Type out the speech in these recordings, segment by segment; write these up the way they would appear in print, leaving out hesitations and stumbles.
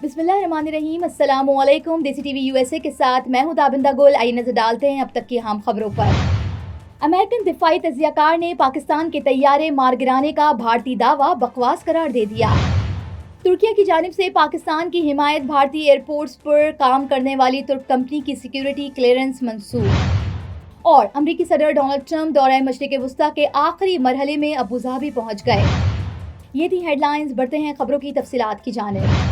बिस्मिल्लाहिर्रहमानिर्रहीम, अस्सलामुअलैकुम। देसी टीवी यूएसए के साथ मैं हूं ताबिंदा गुल। आइए नजर डालते हैं अब तक की अहम खबरों पर। अमेरिकन दिफाई तजियाकार ने पाकिस्तान के तैयारे मार गिराने का भारतीय दावा बकवास करार दे दिया। तुर्किया की जानिब से पाकिस्तान की हिमायत भारतीय एयरपोर्ट्स पर काम करने वाली तुर्क कंपनी की सिक्योरिटी क्लियरेंस मंसूख। और अमरीकी सदर डोनाल्ड ट्रंप दौरा मशरिक़ वुस्ता के आखिरी मरहले में अबूधाबी पहुंच गए। ये थी हेडलाइंस। बढ़ते हैं खबरों की तफसीलात की जानिब।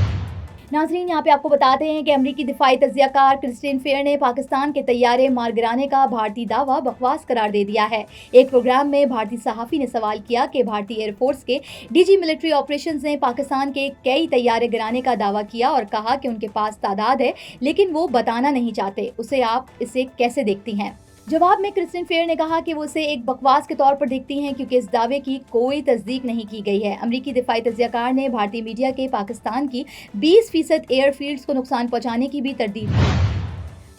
नाज़रीन, यहाँ पे आपको बताते हैं कि अमरीकी दिफाई तजियाकार क्रिस्टिन फेयर ने पाकिस्तान के तैयारे मार गिराने का भारतीय दावा बकवास करार दे दिया है। एक प्रोग्राम में भारतीय सहाफ़ी ने सवाल किया कि भारतीय एयरफोर्स के डीजी मिलिट्री ऑपरेशंस ने पाकिस्तान के कई तैयारे गिराने का दावा किया और कहा कि उनके पास तादाद है लेकिन वो बताना नहीं चाहते। उसे आप इसे कैसे देखती हैं? जवाब में क्रिस्टिन फेयर ने कहा कि वो इसे एक बकवास के तौर पर देखती हैं क्योंकि इस दावे की कोई तस्दीक नहीं की गई है। अमरीकी दिफाई तजियाकार ने भारतीय मीडिया के पाकिस्तान की 20% एयरफील्ड्स को नुकसान पहुंचाने की भी तरदीद की।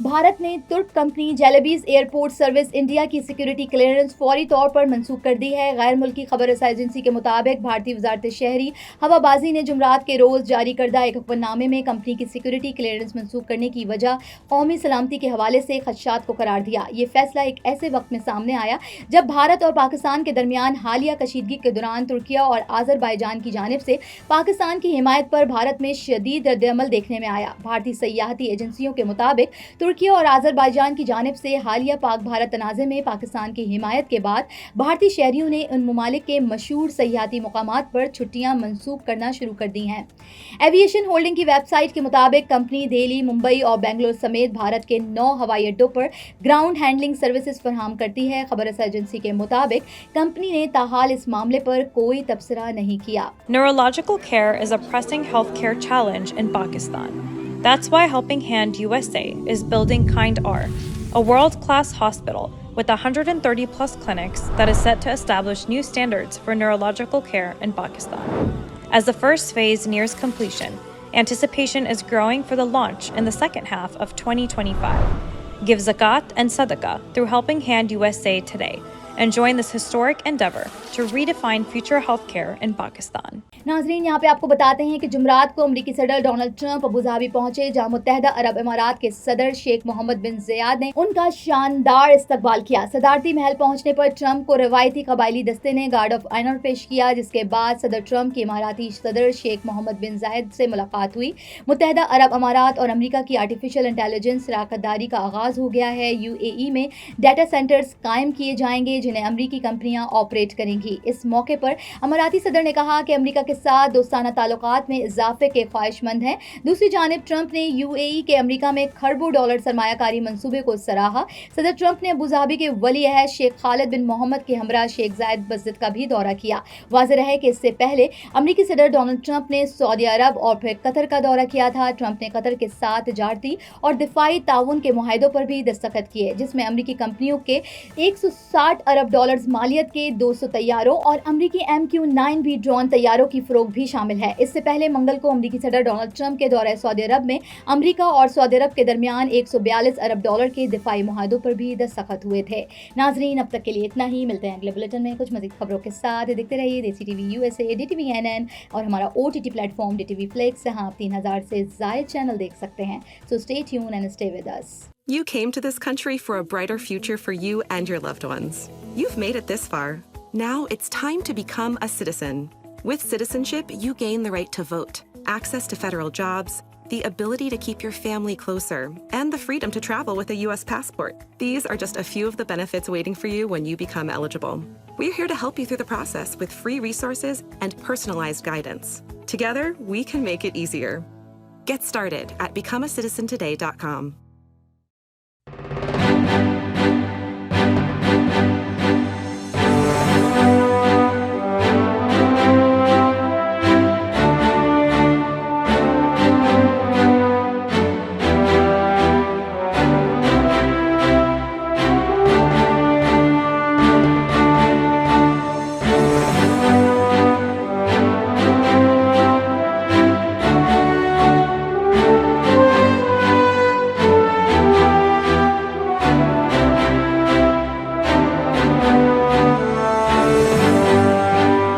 भारत ने तुर्क कंपनी जेलेबीज एयरपोर्ट सर्विस इंडिया की सिक्योरिटी क्लियरेंस फौरी तौर पर मंसूख कर दी है। गैर मुल्की खबर रसाई एजेंसी के मुताबिक भारतीय वजारत शहरी हवाबाजी ने जुमरात के रोज़ जारी करदा एक हुक्मनामे में कंपनी की सिक्योरिटी क्लियरेंस मंसूख करने की वजह कौमी सलामती के हवाले से खदशात को करार दिया। ये फैसला एक ऐसे वक्त में सामने आया जब भारत और पाकिस्तान के दरमियान हालिया कशीदगी के दौरान तुर्किया और आज़रबाईजान की जानिब से पाकिस्तान की हिमायत पर भारत में शदीद रद्द-ए-अमल देखने में आया। भारतीय सयाहती एजेंसियों के मुताबिक तुर्किया और आज़रबाईजान की जानिब से हालिया पाक भारत तनाज़े में पाकिस्तान की हिमायत के बाद भारतीय शहरियों ने उन ममालिक के मशहूर सयाहती मकामात पर छुट्टियां मंसूख करना शुरू कर दी हैं। एविएशन होल्डिंग की वेबसाइट के मुताबिक कंपनी दिल्ली, मुंबई और बेंगलोर समेत भारत के 9 हवाई अड्डों पर ग्राउंड हैंडलिंग सर्विसेज फराहम करती है। खबर रसाई एजेंसी के मुताबिक कंपनी ने ताहाल इस मामले पर कोई तबसरा नहीं किया। Neurological care is a pressing healthcare challenge in Pakistan. That's why Helping Hand USA is building Kind R, a world-class hospital with 130 plus clinics that is set to establish new standards for neurological care in Pakistan. As the first phase nears completion, anticipation is growing for the launch in the second half of 2025. Give zakat and sadaqah through Helping Hand USA today and join this historic endeavor to redefine future healthcare in Pakistan. नाजरीन, यहाँ पे आपको बताते हैं कि जुमरात को अमरीकी सदर डोनाल्ड ट्रंप अबूधाबी पहुंचे, जहाँ मुत्तहदा अरब अमारात के सदर शेख मोहम्मद बिन ज़ायद ने उनका शानदार इस्तकबाल किया। सदारती महल पहुंचने पर ट्रंप को रवायती कबायली दस्ते ने गार्ड ऑफ ऑनर पेश किया, जिसके बाद सदर ट्रंप की इमाराती सदर शेख मोहम्मद बिन ज़ायद से मुलाकात हुई। मुत्तहदा अरब अमारात और अमरीका की आर्टिफिशियल इंटेलिजेंस शराकतदारी का आगाज़ हो गया है। यूएई में डाटा सेंटर्स कायम किए जाएंगे जिन्हें अमरीकी कंपनियां ऑपरेट करेंगी। इस मौके पर अमाराती सदर ने कहा कि अमरीका के साथ दोस्ताना ताल्लुकात में इजाफे के ख्वाहिशमंद हैं। दूसरी जानिब ट्रंप ने यूएई के अमरीका में खरबों डॉलर सरमायाकारी मंसूबे को सराहा। सदर ट्रंप ने अबूधाबी के वली अहद शेख खालिद बिन मोहम्मद के हमरा शेख जायद मस्जिद का भी दौरा किया। वाज़ेह रहे कि इससे पहले अमरीकी सदर डोनाल्ड ट्रंप ने सऊदी अरब और फिर कतर का दौरा किया था। ट्रंप ने कतर के साथ तजारती और दिफाई ताउन के मुआहदों पर भी दस्तखत किए, जिसमें अमरीकी कंपनियों के 160 अरब डॉलर्स मालियत के 200 तैयारों और अमरीकी MQ-9 ड्रोन तैयारों की फरोख्त भी शामिल है। इससे पहले मंगल को अमरीकी सदर डोनाल्ड ट्रंप के दौरे सऊदी अरब में अमरीका और सऊदी अरब के दरमियान 142 अरब डॉलर के दिफाई मुआहदों पर भी दस्तखत हुए थे। नाजरीन, अब तक के लिए इतना ही। मिलते हैं अगले बुलेटिन में कुछ मज़ीद खबरों के साथ। देखते रहिए देसी टीवी यूएसए, DTV NN और हमारा OTT प्लेटफॉर्म DTV Flix, जहां आप 3000 से ज़ायद चैनल देख सकते हैं। So stay tuned and stay with us. You came to this country for a brighter future for you and your loved ones. You've made it this far. Now it's time to become a citizen. With citizenship, you gain the right to vote, access to federal jobs, the ability to keep your family closer, and the freedom to travel with a U.S. passport. These are just a few of the benefits waiting for you when you become eligible. We're here to help you through the process with free resources and personalized guidance. Together, we can make it easier. Get started at becomeacitizentoday.com.